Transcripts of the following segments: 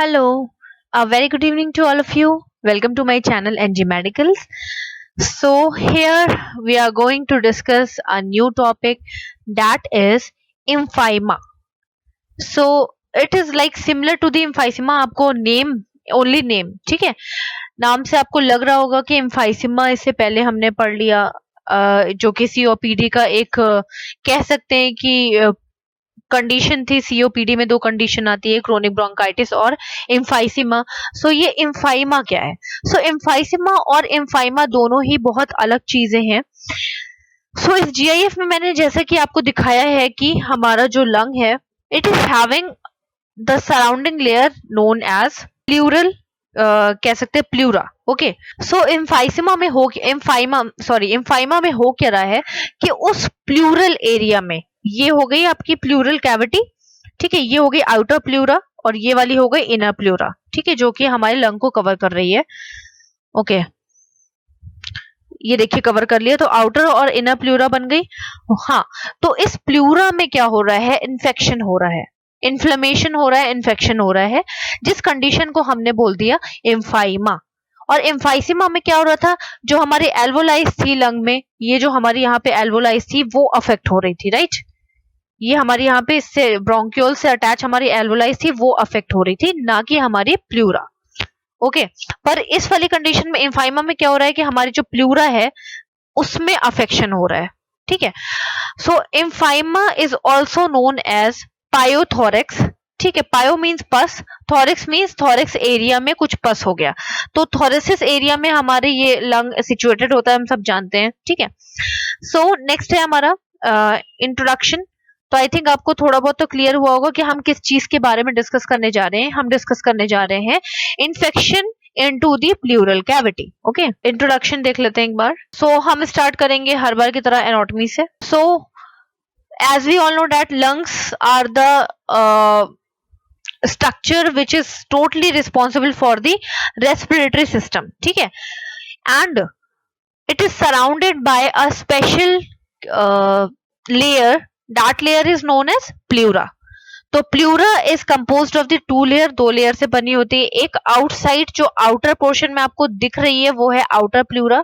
Hello, a very good evening to all of you. Welcome to my channel NG Medicals. So, here we are going to discuss a new topic that is emphysema. So, it is like similar to the emphysema. आपको name only name, ठीक है? नाम से आपको लग रहा होगा कि emphysema इससे पहले हमने पढ़ लिया, जो कि COPD का एक कह सकते हैं कि कंडीशन थी। सीओपीडी में दो कंडीशन आती है, क्रोनिक ब्रोंकाइटिस और एम्फाइसीमा। सो ये एम्फाइमा क्या है? सो एम्फाइसीमा और एम्फाइमा दोनों ही बहुत अलग चीजें हैं। सो इस जीआईएफ में मैंने जैसा कि आपको दिखाया है कि हमारा जो लंग है, it is having the surrounding layer known as pleural, कह सकते हैं प्लूरा। ओके, सो एम्फाइमा में हो क्या रहा है कि उस प्लूरल एरिया में, ये हो गई आपकी प्लूरल कैविटी, ठीक है, ये हो गई आउटर प्लूरा और ये वाली हो गई इनर प्लूरा, ठीक है, जो कि हमारे लंग को कवर कर रही है। ओके, ये देखिए कवर कर लिया, तो आउटर और इनर प्लूरा बन गई। हाँ, तो इस प्लूरा में क्या हो रहा है? इन्फेक्शन हो रहा है, इन्फ्लेमेशन हो रहा है, इन्फेक्शन हो रहा है, जिस कंडीशन को हमने बोल दिया एम्फाइमा। और एम्फाइसीमा में क्या हो रहा था? जो हमारी एल्वोलाइज थी लंग में, ये जो हमारी यहाँ पे एल्वोलाइज थी वो अफेक्ट हो रही थी, राइट? ये हमारी यहाँ पे इससे ब्रोंक्यूल से अटैच हमारी एल्वोलाइज थी वो अफेक्ट हो रही थी, ना कि हमारी प्लूरा। ओके, पर इस वाली कंडीशन में एम्फाइमा में क्या हो रहा है कि हमारी जो प्लूरा है उसमें अफेक्शन हो रहा है, ठीक है। सो एम्फाइमा इज ऑल्सो नोन एज पायोथोरेक्स, ठीक है। पायो मीन्स पस, थोरेक्स मीन्स थोरेक्स एरिया में कुछ पस हो गया, तो थोरेसिस एरिया में हमारे ये लंग सिचुएटेड होता है, हम सब जानते हैं, ठीक है। सो नेक्स्ट है हमारा इंट्रोडक्शन। तो आई थिंक आपको थोड़ा बहुत तो क्लियर हुआ होगा कि हम किस चीज के बारे में डिस्कस करने जा रहे हैं। हम डिस्कस करने जा रहे हैं infection into the pleural cavity. Okay, introduction देख लेते हैं एक बार। सो हम स्टार्ट करेंगे हर बार की तरह एनाटॉमी से। So as we all know that lungs are the structure which is totally responsible for the respiratory system, ठीक है, and it is surrounded by a special layer. That layer is known as pleura. तो pleura is composed of the two layer, दो layer से बनी होती है। एक outside जो आउटर पोर्शन में आपको दिख रही है वो है आउटर प्लूरा,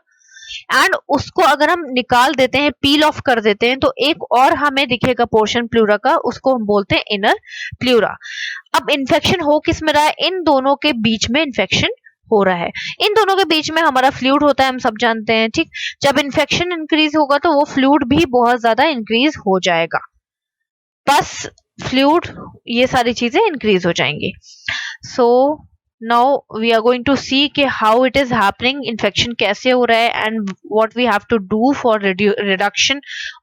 एंड उसको अगर हम निकाल देते हैं, पील ऑफ कर देते हैं, तो एक और हमें दिखेगा पोर्शन प्लूरा का, उसको हम बोलते हैं इनर प्लूरा। अब इन्फेक्शन हो किस में रहा है? इन दोनों के बीच में इन्फेक्शन हो रहा है। इन दोनों के बीच में हमारा फ्लूइड होता है, हम सब जानते हैं, ठीक। जब इन्फेक्शन इंक्रीज होगा तो वो फ्लूइड भी बहुत ज्यादा इंक्रीज हो जाएगा, बस फ्लूइड, ये सारी चीजें इंक्रीज हो जाएंगी। सो now we are going to see कि how it is happening, infection कैसे हो रहा है, and what we have to do for reduction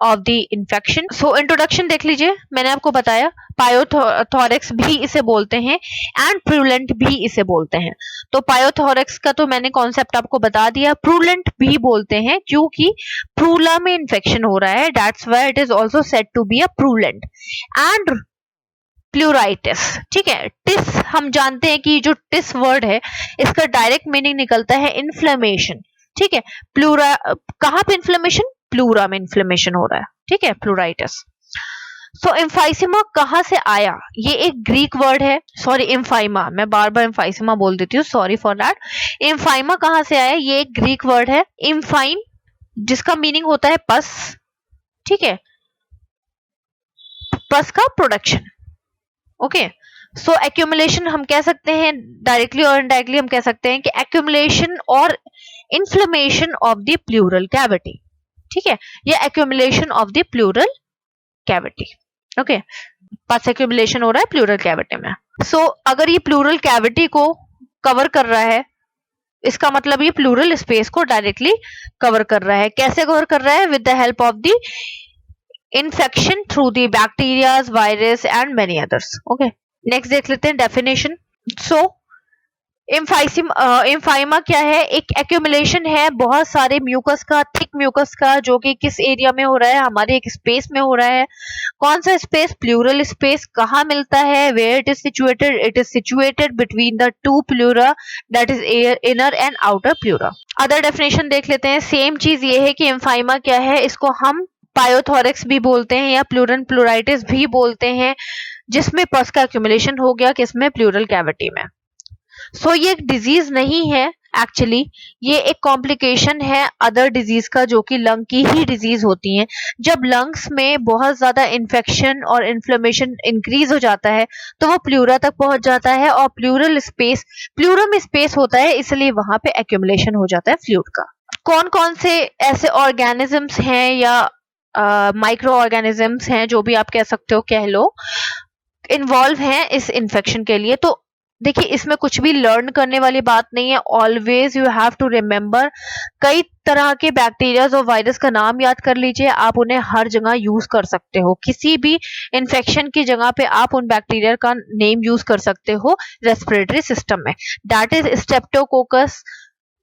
of the infection. So introduction देख लीजिए, मैंने आपको बताया पायोथोरेक्स भी इसे बोलते हैं एंड प्रूलेंट भी इसे बोलते हैं। तो पायोथोरेक्स का तो मैंने कॉन्सेप्ट आपको बता दिया, प्रूलेंट भी बोलते हैं क्योंकि प्रूला में इन्फेक्शन हो रहा है, that's why it is also said to be a purulent. And pleuritis, ठीक है। टिस हम जानते हैं कि जो टिस वर्ड है इसका डायरेक्ट मीनिंग निकलता है इन्फ्लेमेशन, ठीक है। प्लूरा, कहां पे इन्फ्लेमेशन? प्लूरा में इन्फ्लेमेशन हो रहा है, ठीक है, प्लूराइटिस। सो एम्फाइसीमा कहां से आया? ये एक ग्रीक वर्ड है, सॉरी एम्फाइमा, मैं बार बार एम्फाइसीमा बोल देती हूँ, सॉरी फॉर दैट। एम्फाइमा कहां से आया? ये एक ग्रीक वर्ड है, एम्फाइन, जिसका मीनिंग होता है पस, ठीक है, पस का प्रोडक्शन। ओके, सो एक्यूमुलेशन हम कह सकते हैं, डायरेक्टली और इनडायरेक्टली हम कह सकते हैं कि एक्यूमुलेशन और inflammation of the pleural cavity, ठीक है, ये accumulation of the pleural cavity. Okay, पस एक्यूमुलेशन हो रहा है प्लूरल कैविटी में। सो अगर ये प्लूरल कैविटी को कवर कर रहा है, इसका मतलब ये प्लूरल स्पेस को डायरेक्टली कवर कर रहा है। कैसे कवर कर रहा है? With the help of the infection through the bacteria, virus and many others. Okay, next देख लेते हैं डेफिनेशन। सो एम्फाइमा क्या है? एक एक्यूमुलेशन है बहुत सारे म्यूकस का, थिक म्यूकस का, जो कि किस एरिया में हो रहा है? हमारे एक स्पेस में हो रहा है। कौन सा स्पेस? Plural space. कहाँ मिलता है? Where it is situated? It is situated between the two pleura, that is inner and outer pleura. Other definition देख लेते हैं। सेम चीज ये है कि एम्फाइमा क्या है, इसको हम पायोथोरेक्स भी बोलते हैं या प्लूरल प्लूराइटिस भी बोलते हैं, जिसमें पस का एक्यूमुलेशन हो गया, किसमें? प्लूरल कैविटी में। सो ये एक डिजीज नहीं है एक्चुअली, ये एक कॉम्प्लिकेशन है अदर डिजीज का, जो कि लंग की ही डिजीज होती है। जब लंग्स में बहुत ज्यादा इन्फेक्शन और इन्फ्लेमेशन इंक्रीज हो जाता है तो वो प्लूरा तक पहुंच जाता है, और प्लूरम स्पेस होता है, इसलिए वहां पे एक्यूमुलेशन हो जाता है फ्लूइड का। कौन कौन से ऐसे ऑर्गेनिजम्स हैं या माइक्रो ऑर्गेनिजम्स हैं, जो भी आप कह सकते हो, कह लो, इन्वॉल्व हैं इस इन्फेक्शन के लिए। तो देखिए, इसमें कुछ भी लर्न करने वाली बात नहीं है। Always you have to remember, कई तरह के बैक्टीरिया और वायरस का नाम याद कर लीजिए, आप उन्हें हर जगह यूज कर सकते हो। किसी भी इन्फेक्शन की जगह पे आप उन बैक्टीरिया का नेम यूज कर सकते हो रेस्पिरेटरी सिस्टम में। That is streptococcus,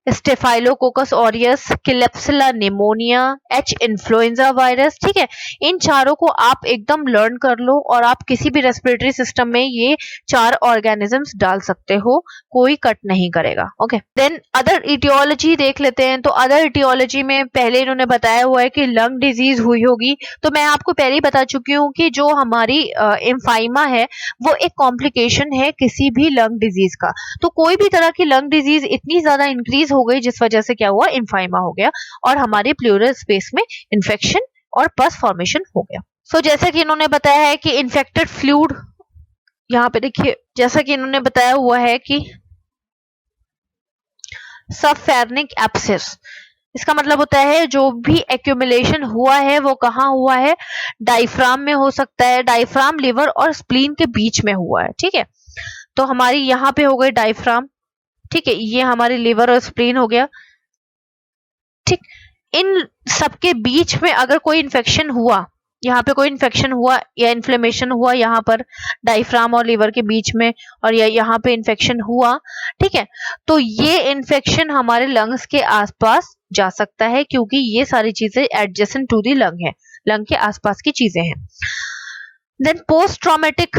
staphylococcus aureus, Klebsiella pneumonia, H influenza virus. ठीक है, इन चारों को आप एकदम लर्न कर लो और आप किसी भी रेस्पिरेटरी सिस्टम में ये 4 ऑर्गेनिजम्स डाल सकते हो, कोई कट नहीं करेगा। ओके, देन अदर इटियोलॉजी देख लेते हैं। तो अदर इटियोलॉजी में पहले इन्होंने बताया हुआ है कि लंग डिजीज हुई होगी, तो मैं आपको पहले ही बता चुकी हूँ कि जो हमारी एम्फाइमा है वो एक कॉम्प्लिकेशन है किसी भी लंग डिजीज का। तो कोई भी तरह की लंग डिजीज इतनी ज्यादा इंक्रीज हो गई जिस वजह से क्या हुआ, इम्फाइमा हो गया और हमारे प्लूरल स्पेस में इन्फेक्शन और पस फॉर्मेशन हो गया। सो जैसा कि इन्होंने बताया है कि इन्फेक्टेड फ्लूइड, यहाँ पे देखिए, जैसा कि इन्होंने बताया हुआ है कि सबफेरनिक एब्सेस, इसका मतलब होता है जो भी एक्यूमुलेशन हुआ है वो कहाँ हुआ है, डायफ्राम में हो सकता है, डायफ्राम, लिवर और स्प्लीन के बीच में हुआ है। ठीक है, तो हमारी यहाँ पे हो गई डायफ्राम, ठीक है, ये हमारी लिवर और स्प्लीन हो गया। ठीक, इन सबके बीच में अगर कोई इन्फेक्शन हुआ, यहाँ पे कोई इन्फेक्शन हुआ या इन्फ्लेमेशन हुआ यहाँ पर डायफ्राम और लिवर के बीच में, और या यहाँ पे इन्फेक्शन हुआ, ठीक है, तो ये इन्फेक्शन हमारे लंग्स के आसपास जा सकता है, क्योंकि ये सारी चीजें एडजेसेंट टू दी लंग है, लंग के आसपास की चीजें हैं। देन पोस्ट ट्रॉमेटिक,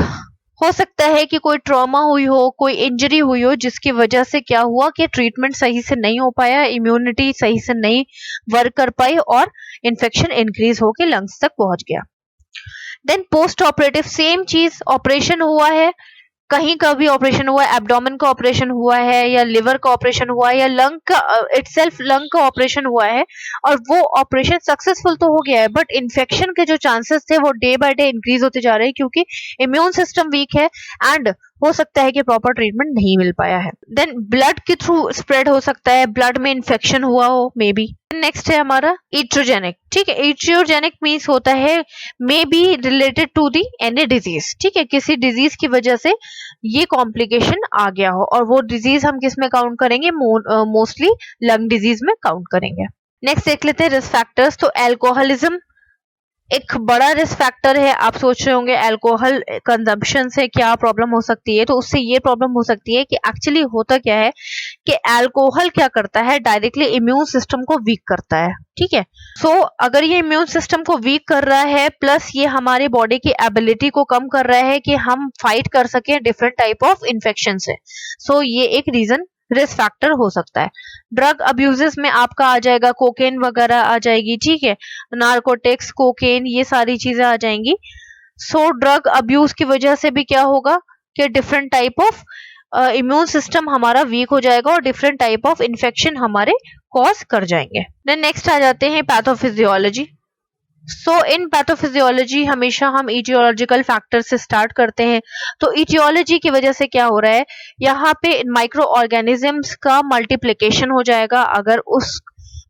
हो सकता है कि कोई ट्रॉमा हुई हो, कोई इंजरी हुई हो, जिसकी वजह से क्या हुआ कि ट्रीटमेंट सही से नहीं हो पाया, इम्यूनिटी सही से नहीं वर्क कर पाई और इन्फेक्शन इंक्रीज होकर लंग्स तक पहुंच गया। देन पोस्ट ऑपरेटिव, सेम चीज, ऑपरेशन हुआ है, कहीं का भी ऑपरेशन हुआ है, एब्डोमेन का ऑपरेशन हुआ है या लिवर का ऑपरेशन हुआ है या लंग का इटसेल्फ लंग का ऑपरेशन हुआ है, और वो ऑपरेशन सक्सेसफुल तो हो गया है, बट इन्फेक्शन के जो चांसेस थे वो डे बाय डे इंक्रीज होते जा रहे हैं, क्योंकि इम्यून सिस्टम वीक है एंड हो सकता है कि प्रॉपर ट्रीटमेंट नहीं मिल पाया है। देन ब्लड के थ्रू स्प्रेड हो सकता है, ब्लड में इन्फेक्शन हुआ हो मे बी। नेक्स्ट है हमारा इट्रोजेनिक। ठीक है, इट्रोजेनिक मीन्स होता है may be related to the any disease. ठीक है, किसी डिजीज की वजह से ये कॉम्प्लिकेशन आ गया हो, और वो डिजीज हम किस में काउंट करेंगे, मोस्टली लंग डिजीज में काउंट करेंगे। नेक्स्ट देख लेते हैं रिस्क फैक्टर्स। तो अल्कोहलिज्म एक बड़ा रिस्क फैक्टर है। आप सोच रहे होंगे अल्कोहल कंजम्पशन से क्या प्रॉब्लम हो सकती है, तो उससे ये प्रॉब्लम हो सकती है कि एक्चुअली होता क्या है कि अल्कोहल क्या करता है, डायरेक्टली इम्यून सिस्टम को वीक करता है। ठीक है, सो अगर ये इम्यून सिस्टम को वीक कर रहा है, प्लस ये हमारे बॉडी की एबिलिटी को कम कर रहा है कि हम फाइट कर सकें डिफरेंट टाइप ऑफ इन्फेक्शन से, सो ये एक रीजन रिस्क फैक्टर हो सकता है। ड्रग अब्यूजेस में आपका आ जाएगा कोकेन वगैरह आ जाएगी। ठीक है, नार्कोटिक्स, कोकेन, ये सारी चीजें आ जाएंगी। सो ड्रग अब्यूज की वजह से भी क्या होगा कि different type of immune system हमारा वीक हो जाएगा और डिफरेंट टाइप ऑफ इन्फेक्शन हमारे कॉज कर जाएंगे। देन नेक्स्ट आ जाते हैं पैथोफिजियोलॉजी। सो इन पैथोफिजियोलॉजी हमेशा हम इटियोलॉजिकल फैक्टर से स्टार्ट करते हैं। तो इटियोलॉजी की वजह से क्या हो रहा है, यहाँ पे माइक्रो ऑर्गेनिजम्स का मल्टीप्लिकेशन हो जाएगा। अगर उस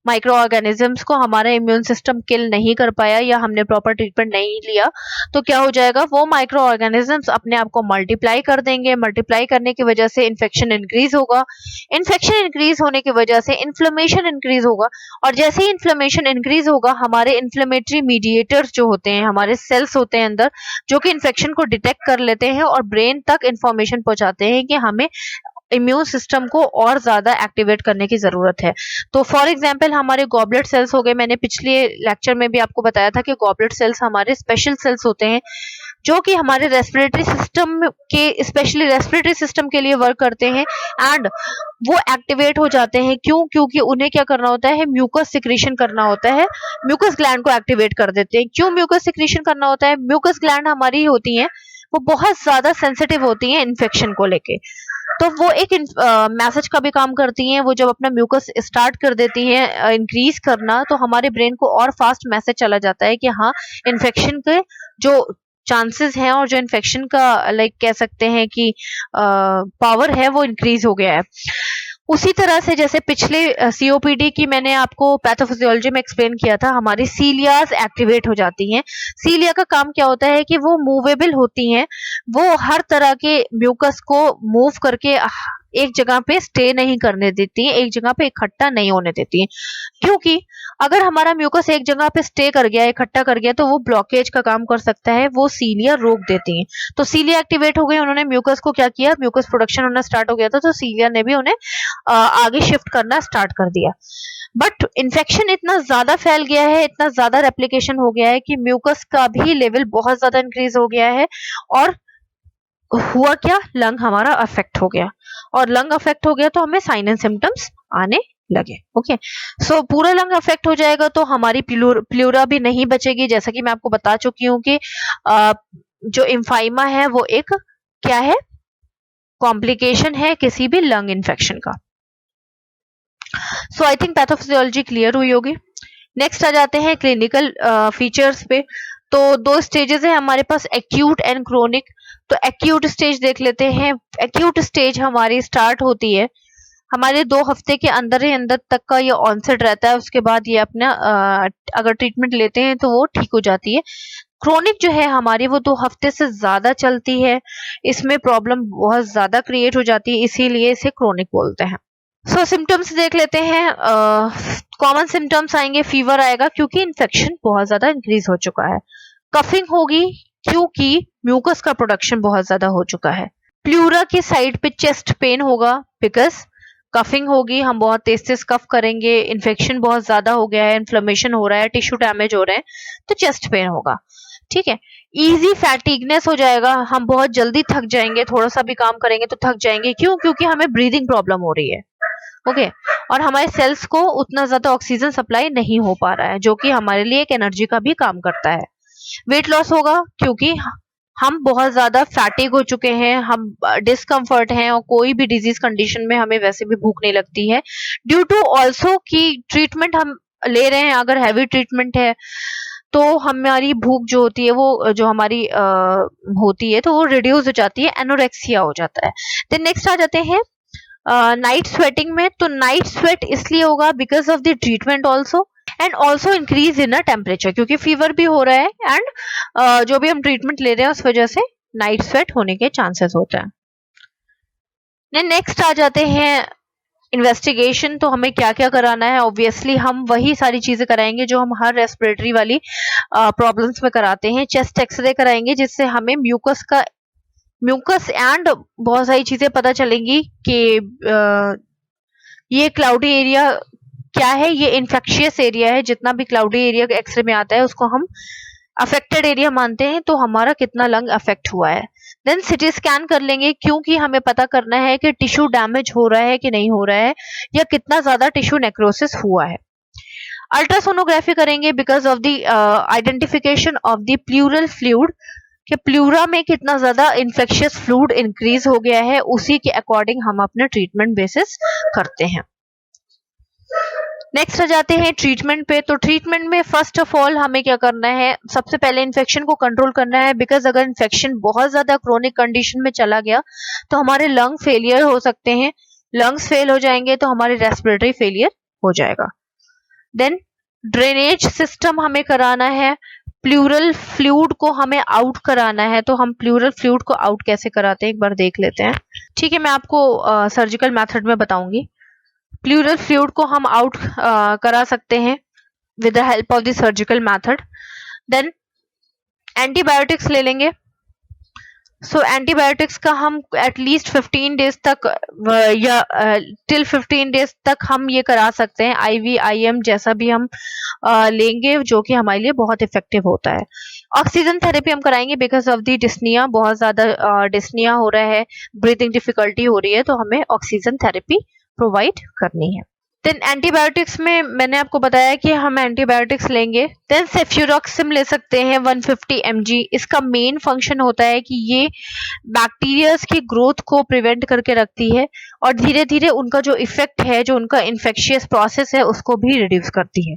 माइक्रो ऑर्गेनिजम्स को हमारा इम्यून सिस्टम किल नहीं कर पाया या हमने प्रॉपर ट्रीटमेंट नहीं लिया, तो क्या हो जाएगा, वो माइक्रो ऑर्गेनिजम्स अपने आप को मल्टीप्लाई कर देंगे। मल्टीप्लाई करने की वजह से इन्फेक्शन इंक्रीज होगा, इन्फेक्शन इंक्रीज होने की वजह से इन्फ्लेमेशन इंक्रीज होगा, और जैसे ही इन्फ्लेमेशन इंक्रीज होगा, हमारे इन्फ्लेमेटरी मीडिएटर्स जो होते हैं, हमारे सेल्स होते हैं अंदर, जो कि इन्फेक्शन को डिटेक्ट कर लेते हैं और ब्रेन तक इंफॉर्मेशन पहुंचाते हैं कि हमें इम्यून सिस्टम को और ज्यादा एक्टिवेट करने की जरूरत है। तो फॉर एग्जांपल हमारे गॉबलेट सेल्स हो गए, मैंने पिछले लेक्चर में भी आपको बताया था कि गॉबलेट सेल्स हमारे स्पेशल सेल्स होते हैं जो कि हमारे रेस्पिरेटरी सिस्टम के, स्पेशली रेस्पिरेटरी सिस्टम के लिए वर्क करते हैं, एंड वो एक्टिवेट हो जाते हैं। क्यों? क्योंकि उन्हें क्या करना होता है, म्यूकस सिक्रीशन करना होता है, म्यूकस ग्लैंड को एक्टिवेट कर देते हैं। क्यों म्यूकस सिक्रीशन करना होता है? म्यूकस ग्लैंड हमारी होती हैं, वो बहुत ज्यादा सेंसिटिव होती हैं इन्फेक्शन को लेके। तो वो एक मैसेज का भी काम करती हैं। वो जब अपना म्यूकस स्टार्ट कर देती हैं इंक्रीज करना, तो हमारे ब्रेन को और फास्ट मैसेज चला जाता है कि हाँ, इन्फेक्शन के जो चांसेस हैं और जो इन्फेक्शन का लाइक कह सकते हैं कि पावर है वो इंक्रीज हो गया है। उसी तरह से जैसे पिछले सीओपीडी की मैंने आपको पैथोफिजियोलॉजी में एक्सप्लेन किया था, हमारी सीलियाज एक्टिवेट हो जाती हैं। सीलिया का काम क्या होता है कि वो मूवेबल होती हैं, वो हर तरह के म्यूकस को मूव करके एक जगह पे स्टे नहीं करने देती हैं, एक जगह पे इकट्ठा नहीं होने देती हैं। क्योंकि अगर हमारा म्यूकस एक जगह पे स्टे कर गया, इकट्ठा कर गया, तो वो ब्लॉकेज का काम कर सकता है, वो सीलिया रोक देती हैं। तो सीलिया एक्टिवेट हो गई, उन्होंने म्यूकस को क्या किया, म्यूकस प्रोडक्शन होना स्टार्ट हो गया था, तो सीलिया ने भी उन्हें आगे शिफ्ट करना स्टार्ट कर दिया। बट इन्फेक्शन इतना ज्यादा फैल गया है, इतना ज्यादा रेप्लिकेशन हो गया है कि म्यूकस का भी लेवल बहुत ज्यादा इंक्रीज हो गया है, और हुआ क्या, लंग हमारा अफेक्ट हो गया, और लंग अफेक्ट हो गया तो हमें साइन एंड सिम्टम्स आने लगे। ओके, सो पूरा लंग अफेक्ट हो जाएगा तो हमारी प्लूरा भी नहीं बचेगी। जैसा कि मैं आपको बता चुकी हूँ कि जो इम्फाइमा है वो एक क्या है, कॉम्प्लिकेशन है किसी भी लंग इन्फेक्शन का। सो आई थिंक पैथोफिजियोलॉजी क्लियर हुई होगी। नेक्स्ट आ जाते हैं क्लिनिकल फीचर्स पे। तो दो स्टेजेस है हमारे पास, एक्यूट एंड क्रोनिक। तो एक्यूट स्टेज देख लेते हैं। एक्यूट स्टेज हमारी स्टार्ट होती है हमारे 2 हफ्ते के अंदर ही अंदर तक का ये ऑनसेट रहता है, उसके बाद ये अपना अगर ट्रीटमेंट लेते हैं तो वो ठीक हो जाती है। क्रोनिक जो है हमारी वो 2 हफ्ते से ज्यादा चलती है, इसमें प्रॉब्लम बहुत ज्यादा क्रिएट हो जाती है, इसीलिए इसे क्रोनिक बोलते हैं। सो सिम्टम्स देख लेते हैं। कॉमन सिम्टम्स आएंगे, फीवर आएगा क्योंकि इन्फेक्शन बहुत ज्यादा इंक्रीज हो चुका है। कफिंग होगी क्योंकि म्यूकस का प्रोडक्शन बहुत ज्यादा हो चुका है। प्लूरा की साइड पे चेस्ट पेन होगा बिकॉज कफिंग होगी, हम बहुत तेज तेज कफ करेंगे, इन्फेक्शन बहुत ज्यादा हो गया है, इन्फ्लेमेशन हो रहा है, टिश्यू डैमेज हो रहे हैं, तो चेस्ट पेन होगा। ठीक है, इजी फैटिगनेस हो जाएगा, हम बहुत जल्दी थक जाएंगे, थोड़ा सा भी काम करेंगे तो थक जाएंगे। क्यों? क्योंकि हमें ब्रीदिंग प्रॉब्लम हो रही है। ओके, और हमारे सेल्स को उतना ज्यादा ऑक्सीजन सप्लाई नहीं हो पा रहा है, जो कि हमारे लिए एक एनर्जी का भी काम करता है। वेट लॉस होगा क्योंकि हम बहुत ज्यादा फैटिग हो चुके हैं, हम डिस्कम्फर्ट हैं, और कोई भी डिजीज कंडीशन में हमें वैसे भी भूख नहीं लगती है, ड्यू टू ऑल्सो कि ट्रीटमेंट हम ले रहे हैं। अगर हैवी ट्रीटमेंट है तो हमारी भूख जो होती है वो जो हमारी होती है तो वो रिड्यूस हो जाती है, एनोरेक्सिया हो जाता है। देन नेक्स्ट आ जाते हैं नाइट स्वेटिंग में। तो नाइट स्वेट इसलिए होगा because of the treatment also, and also increase in temperature, क्योंकि फीवर भी हो रहा है, एंड जो भी हम ट्रीटमेंट ले रहे हैं उस वजह से नाइट स्वेट होने के चांसेस होते हैं। नेक्स्ट आ जाते हैं इन्वेस्टिगेशन। तो हमें क्या क्या कराना है, ऑब्वियसली हम वही सारी चीजें कराएंगे जो हम हर रेस्पिरेटरी वाली प्रॉब्लम्स में कराते हैं। चेस्ट एक्सरे कराएंगे जिससे हमें म्यूकस एंड बहुत सारी चीजें पता चलेंगी कि ये क्लाउडी एरिया क्या है, ये इन्फेक्शियस एरिया है। जितना भी क्लाउडी एरिया एक्सरे में आता है उसको हम अफेक्टेड एरिया मानते हैं, तो हमारा कितना लंग अफेक्ट हुआ है। देन सिटी स्कैन कर लेंगे क्योंकि हमें पता करना है कि टिश्यू डैमेज हो रहा है कि नहीं हो रहा है, या कितना ज्यादा टिश्यू नेक्रोसिस हुआ है। अल्ट्रासोनोग्राफी करेंगे because of the identification of the pleural fluid, कि प्लूरा में कितना ज्यादा इन्फेक्शियस फ्लूइड इंक्रीज हो गया है, उसी के अकॉर्डिंग हम अपने ट्रीटमेंट बेसिस करते हैं। नेक्स्ट आ जाते हैं ट्रीटमेंट पे। तो ट्रीटमेंट में फर्स्ट ऑफ ऑल हमें क्या करना है, सबसे पहले इन्फेक्शन को कंट्रोल करना है, बिकॉज अगर इन्फेक्शन बहुत ज्यादा क्रोनिक कंडीशन में चला गया तो हमारे लंग फेलियर हो सकते हैं। लंग्स फेल हो जाएंगे तो हमारे रेस्पिरेटरी फेलियर हो जाएगा। देन ड्रेनेज सिस्टम हमें कराना है, प्लूरल फ्लूइड को हमें आउट कराना है। तो हम प्लूरल फ्लूइड को आउट कैसे कराते हैं एक बार देख लेते हैं। ठीक है, मैं आपको सर्जिकल मेथड में बताऊंगी। प्लूरल फ्लूइड को हम आउट करा सकते हैं with the help of the surgical method. Then antibiotics ले लेंगे। सो एंटीबायोटिक्स का हम एटलीस्ट 15 डेज तक या टिल 15 डेज तक हम ये करा सकते हैं, IV IM जैसा भी हम लेंगे, जो कि हमारे लिए बहुत इफेक्टिव होता है। ऑक्सीजन थेरेपी हम कराएंगे बिकॉज ऑफ दी डिस्निया, बहुत ज्यादा डिस्निया हो रहा है, ब्रीथिंग डिफिकल्टी हो रही है, तो हमें ऑक्सीजन थेरेपी प्रोवाइड करनी है। देन एंटीबायोटिक्स में मैंने आपको बताया कि हम एंटीबायोटिक्स लेंगे। देन सेफ्यूरॉक्सिम ले सकते हैं 150 mg। इसका मेन फंक्शन होता है कि ये बैक्टीरियाज की ग्रोथ को प्रिवेंट करके रखती है और धीरे धीरे उनका जो इफेक्ट है, जो उनका इन्फेक्शियस प्रोसेस है, उसको भी रिड्यूस करती है।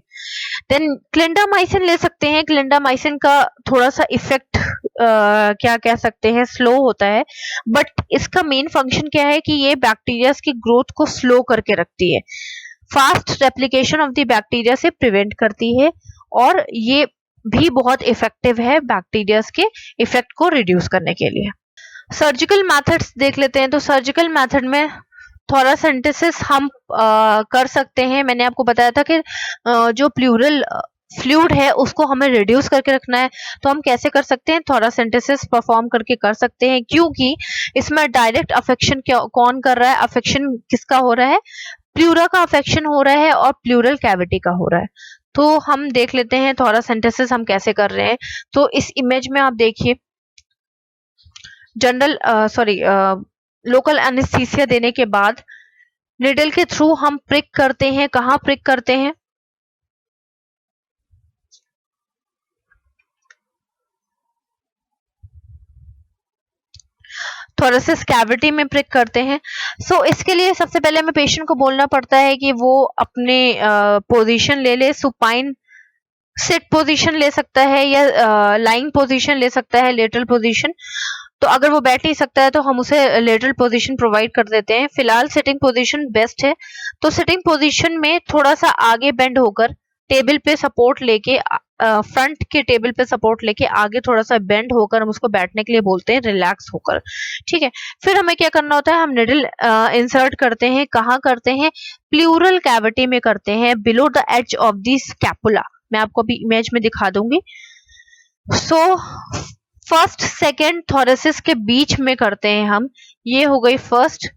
देन क्लिंडामाइसिन ले सकते हैं। क्लिंडामाइसिन का थोड़ा सा इफेक्ट क्या कह सकते हैं, स्लो होता है, बट इसका मेन फंक्शन क्या है कि ये बैक्टीरियाज की ग्रोथ को स्लो करके रखती है, fast replication of the bacteria से प्रिवेंट करती है और ये भी बहुत इफेक्टिव है बैक्टीरियाज के इफेक्ट को रिड्यूस करने के लिए। सर्जिकल मेथड्स देख लेते हैं। तो सर्जिकल मेथड में थोरासेंटेसिस हम कर सकते हैं। मैंने आपको बताया था कि जो प्लूरल फ्लूइड है उसको हमें रिड्यूस करके रखना है, तो हम कैसे कर सकते हैं, थोरासेंटेसिस परफॉर्म करके कर सकते हैं, क्योंकि इसमें डायरेक्ट अफेक्शन कौन कर रहा है, अफेक्शन किसका हो रहा है, प्लूरा का अफेक्शन हो रहा है और प्लूरल कैविटी का हो रहा है। तो हम देख लेते हैं थोरासेंटेसिस हम कैसे कर रहे हैं। तो इस इमेज में आप देखिए, जनरल लोकल एनेस्थीसिया देने के बाद निडल के थ्रू हम प्रिक करते हैं। कहाँ प्रिक करते हैं, थोरेसिस कैविटी में प्रिक करते हैं। सो इसके लिए सबसे पहले हमें पेशेंट को बोलना पड़ता है कि वो अपने पोजीशन ले ले। सुपाइन सिट पोजीशन ले सकता है या लाइंग पोजीशन ले सकता है, लेटरल पोजीशन। तो अगर वो बैठ नहीं सकता है तो हम उसे लेटरल पोजीशन प्रोवाइड कर देते हैं। फिलहाल सिटिंग पोजीशन बेस्ट है। तो सिटिंग पोजीशन में थोड़ा सा आगे बेंड होकर टेबल पे सपोर्ट लेके, फ्रंट के टेबल पे सपोर्ट लेके आगे थोड़ा सा बेंड होकर हम उसको बैठने के लिए बोलते हैं, रिलैक्स होकर। ठीक है, फिर हमें क्या करना होता है, हम निडल इंसर्ट करते हैं। कहाँ करते हैं, प्लूरल कैविटी में करते हैं, below the edge of the scapula. मैं आपको अभी इमेज में दिखा दूंगी। सो फर्स्ट सेकेंड थोरेसिस के बीच में करते हैं हम। ये हो गई फर्स्ट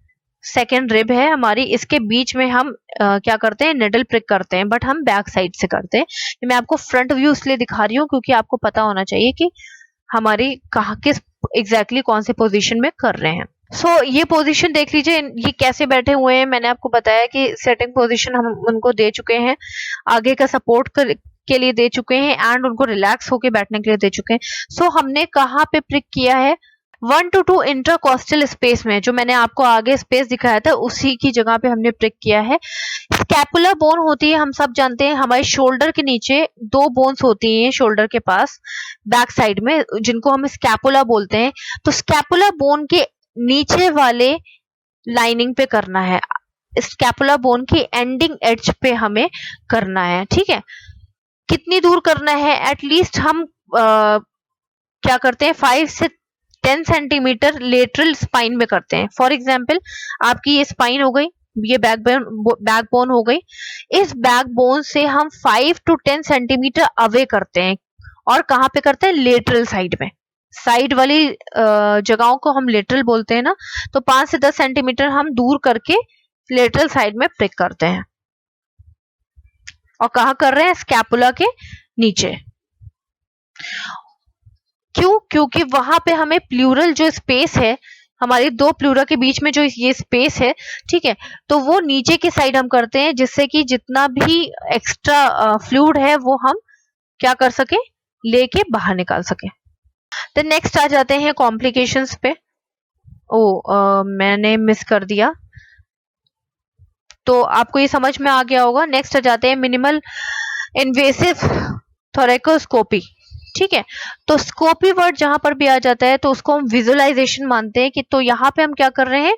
सेकेंड रिब है हमारी, इसके बीच में हम क्या करते हैं, निडल प्रिक करते हैं, बट हम बैक साइड से करते हैं। मैं आपको फ्रंट व्यू इसलिए दिखा रही हूँ क्योंकि आपको पता होना चाहिए कि हमारी कहाँ किस एग्जैक्टली कौन से पोजीशन में कर रहे हैं। सो ये पोजीशन देख लीजिए, ये कैसे बैठे हुए हैं। मैंने आपको बताया कि सेटिंग पोजीशन हम उनको दे चुके हैं, आगे का सपोर्ट के लिए दे चुके हैं एंड उनको रिलैक्स होके बैठने के लिए दे चुके हैं। सो हमने कहाँ पे प्रिक किया है, 1 to 2 इंट्राकोस्टल स्पेस में, जो मैंने आपको आगे स्पेस दिखाया था उसी की जगह पे हमने प्रिक किया है। स्कैपुला बोन होती है, हम सब जानते हैं, हमारे शोल्डर के नीचे 2 बोन्स होती हैं शोल्डर के पास बैक साइड में, जिनको हम स्कैपुला बोलते हैं। तो स्कैपुला बोन के नीचे वाले लाइनिंग पे करना है, स्कैपुला बोन की एंडिंग एज पे हमें करना है। ठीक है, कितनी दूर करना है, एटलीस्ट हम क्या करते हैं, 5 से 10 सेंटीमीटर लेटरल स्पाइन में करते हैं। फॉर एग्जाम्पल आपकी ये स्पाइन हो गई, ये बैकबोन हो गई, इस बैकबोन से हम 5 to 10 सेंटीमीटर अवे करते हैं। और कहाँ पे करते हैं, लेटरल साइड में, साइड वाली जगहों को हम लेटरल बोलते हैं ना। तो 5 से 10 सेंटीमीटर हम दूर करके लेटरल साइड में प्रिक करते हैं। और कहाँ कर रहे हैं, स्कैपुला के नीचे। क्यों, क्योंकि वहां पे हमें प्लूरल जो स्पेस है, हमारी 2 प्लूरा के बीच में जो ये स्पेस है, ठीक है, तो वो नीचे की साइड हम करते हैं, जिससे कि जितना भी एक्स्ट्रा फ्लूइड है वो हम क्या कर सके, लेके बाहर निकाल सके। तो नेक्स्ट आ जाते हैं कॉम्प्लिकेशंस पे। मैंने मिस कर दिया, तो आपको ये समझ में आ गया होगा। नेक्स्ट आ जाते हैं मिनिमल इन्वेसिव थोरैकोस्कोपी। ठीक है, तो स्कोपी वर्ड जहां पर भी आ जाता है तो उसको हम विजुअलाइजेशन मानते हैं कि, तो यहाँ पे हम क्या कर रहे हैं,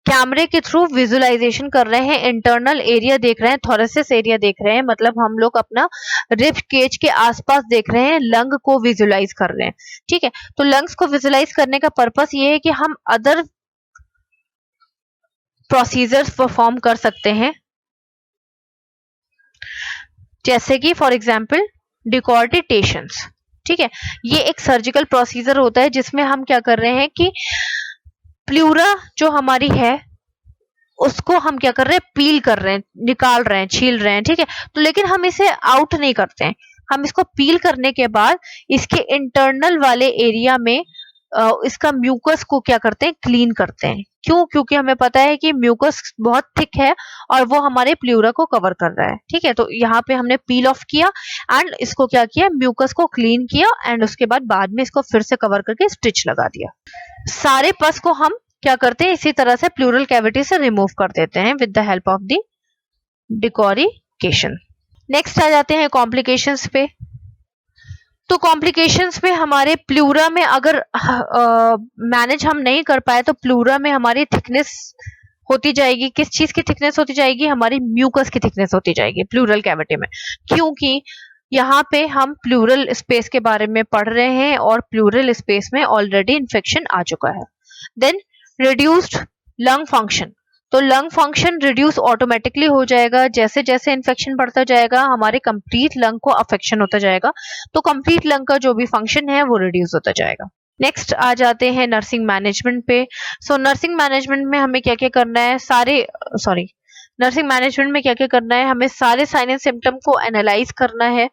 कैमरे के थ्रू विजुअलाइजेशन कर रहे हैं, इंटरनल एरिया देख रहे हैं, थोरेसिस एरिया देख रहे हैं, मतलब हम लोग अपना रिब केज के आसपास देख रहे हैं, लंग को विजुअलाइज कर रहे हैं। ठीक है, तो लंग्स को विजुअलाइज करने का पर्पस ये है कि हम अदर प्रोसीजर्स परफॉर्म कर सकते हैं, जैसे कि फॉर एग्जाम्पल डिकॉर्टिटेशंस। ठीक है, ये एक सर्जिकल प्रोसीजर होता है जिसमें हम क्या कर रहे हैं कि प्लूरा जो हमारी है उसको हम क्या कर रहे हैं, पील कर रहे हैं, निकाल रहे हैं, छील रहे हैं। ठीक है, तो लेकिन हम इसे आउट नहीं करते हैं, हम इसको पील करने के बाद इसके इंटरनल वाले एरिया में इसका म्यूकस को क्या करते हैं, क्लीन करते हैं। क्यों? क्योंकि हमें पता है कि म्यूकस बहुत थिक है और वो हमारे प्लूरा को कवर कर रहा है। ठीक है, तो यहाँ पे हमने पील ऑफ किया एंड इसको क्या किया, म्यूकस को क्लीन किया एंड उसके बाद में इसको फिर से कवर करके स्टिच लगा दिया। सारे पस को हम क्या करते हैं, इसी तरह से प्लूरल कैविटी से रिमूव कर देते हैं with the help of the decortication. Next आ जाते हैं कॉम्प्लिकेशंस पे। तो कॉम्प्लिकेशंस में हमारे प्लूरा में अगर मैनेज हम नहीं कर पाए तो प्लूरा में हमारी थिकनेस होती जाएगी। किस चीज की थिकनेस होती जाएगी, हमारी म्यूकस की थिकनेस होती जाएगी प्लूरल कैविटी में, क्योंकि यहाँ पे हम प्लूरल स्पेस के बारे में पढ़ रहे हैं और प्लूरल स्पेस में ऑलरेडी इन्फेक्शन आ चुका है। देन रिड्यूस्ड लंग फंक्शन, तो लंग फंक्शन रिड्यूस ऑटोमेटिकली हो जाएगा। जैसे जैसे इन्फेक्शन बढ़ता जाएगा हमारे कंप्लीट लंग को अफेक्शन होता जाएगा, तो कंप्लीट लंग का जो भी फंक्शन है वो रिड्यूस होता जाएगा। नेक्स्ट आ जाते हैं नर्सिंग मैनेजमेंट पे। सो नर्सिंग मैनेजमेंट में हमें क्या क्या करना है, नर्सिंग मैनेजमेंट में क्या क्या करना है, हमें सारे साइन एंड सिम्टम को एनालाइज करना है।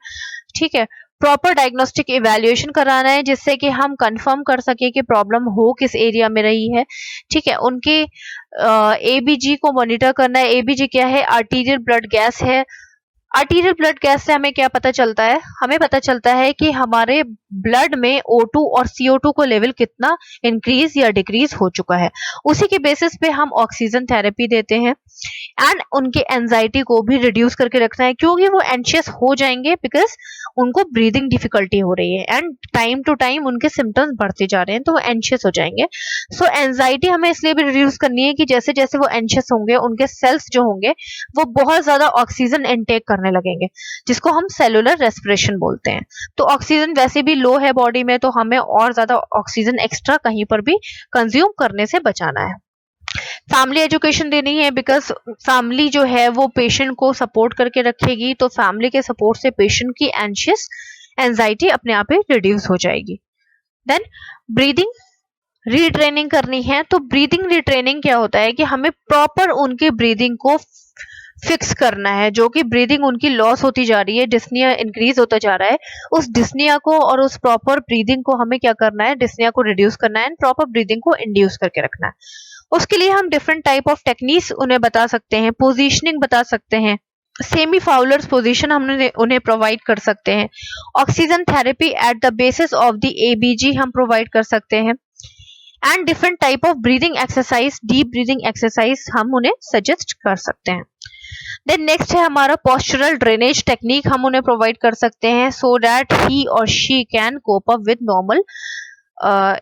ठीक है, प्रॉपर डायग्नोस्टिक इवैल्यूएशन कराना है जिससे कि हम कंफर्म कर सके कि प्रॉब्लम हो किस एरिया में रही है। ठीक है, उनके एबीजी को मॉनिटर करना है। एबीजी क्या है, आर्टीरियल ब्लड गैस है। आर्टीरियल ब्लड गैस से हमें क्या पता चलता है, हमें पता चलता है कि हमारे ब्लड में O2 और CO2 को लेवल कितना इंक्रीज या डिक्रीज हो चुका है। उसी के बेसिस पे हम ऑक्सीजन थेरेपी देते हैं एंड उनके एंजाइटी को भी रिड्यूस करके रखना है, क्योंकि वो एंशियस हो जाएंगे बिकॉज उनको ब्रीदिंग डिफिकल्टी हो रही है एंड टाइम टू टाइम उनके सिम्टम्स बढ़ते जा रहे हैं, तो वो एंशियस हो जाएंगे। सो एंजाइटी हमें इसलिए भी रिड्यूस करनी है कि जैसे जैसे वो एंशियस होंगे उनके सेल्स जो होंगे वो बहुत ज्यादा ऑक्सीजन इनटेक करने लगेंगे, जिसको हम सेलुलर रेस्पिरेशन बोलते हैं। तो ऑक्सीजन वैसे भी लो है बॉडी में, तो हमें और ज्यादा ऑक्सीजन एक्स्ट्रा कहीं पर भी कंज्यूम करने से बचाना है। फैमिली एजुकेशन देनी है बिकॉज फैमिली जो है वो पेशेंट को सपोर्ट करके रखेगी, तो फैमिली के सपोर्ट से पेशेंट की एंजाइटी अपने आप ही रिड्यूस हो जाएगी। देन ब्रीदिंग रीट्रेनिंग करनी है। तो ब्रीदिंग रीट्रेनिंग क्या होता है कि हमें प्रॉपर उनकी ब्रीदिंग को फिक्स करना है, जो कि ब्रीदिंग उनकी लॉस होती जा रही है, डिस्निया इंक्रीज होता जा रहा है, उस डिस्निया को और उस प्रॉपर ब्रीदिंग को हमें क्या करना है, डिस्निया को रिड्यूस करना है एंड प्रॉपर ब्रीदिंग को इंड्यूस करके रखना है। उसके लिए हम डिफरेंट टाइप ऑफ टेक्निक्स उन्हें बता सकते हैं, पोजीशनिंग बता सकते हैं, सेमी फाउलर्स पोजीशन हम उन्हें प्रोवाइड कर सकते हैं, oxygen therapy at the basis of the ABG हम प्रोवाइड कर सकते हैं and different type of breathing exercise, deep breathing exercise हम उन्हें सजेस्ट कर सकते हैं। देन नेक्स्ट है हमारा पोस्चरल ड्रेनेज टेक्निक, हम उन्हें प्रोवाइड कर सकते हैं सो दैट ही और she can cope up with normal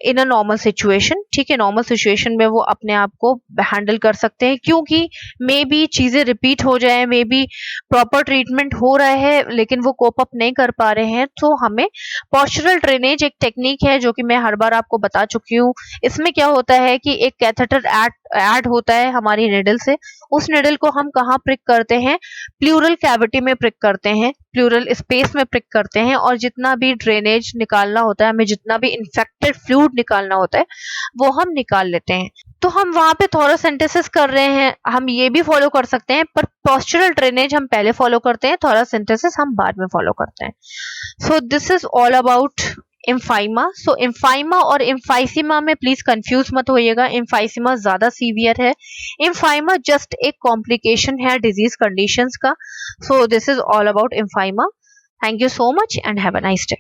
in a normal situation. ठीक है, नॉर्मल सिचुएशन में वो अपने आप को हैंडल कर सकते हैं, क्योंकि मे बी चीजें रिपीट हो जाए, मे बी प्रॉपर ट्रीटमेंट हो रहा है लेकिन वो कोप अप नहीं कर पा रहे हैं, तो हमें पोस्चरल ड्रेनेज एक टेक्निक है जो कि मैं हर बार आपको बता चुकी हूँ। इसमें क्या होता है कि एक कैथेटर ऐड होता है हमारी निडल से, उस निडल को हम कहाँ प्रिक करते हैं, प्लूरल कैविटी में प्रिक करते हैं, प्लूरल स्पेस में प्रिक करते हैं, और जितना भी ड्रेनेज निकालना होता है, हमें जितना भी इन्फेक्टेड फ्लूइड निकालना होता है वो हम निकाल लेते हैं। तो हम वहां पे थोरासेंटेसिस कर रहे हैं, हम ये भी फॉलो कर सकते हैं, पर पोस्चरल ड्रेनेज हम पहले फॉलो करते हैं, थोरासेंटेसिस हम बाद में फॉलो करते हैं। So this is all about empyema. So empyema और इम्फाइसीमा में प्लीज कंफ्यूज मत होइएगा, इम्फाइसीमा ज्यादा सीवियर है, इम्फाइमा जस्ट एक कॉम्प्लिकेशन है डिजीज कंडीशंस का। So this is all about empyema. Thank you so much and have a nice day.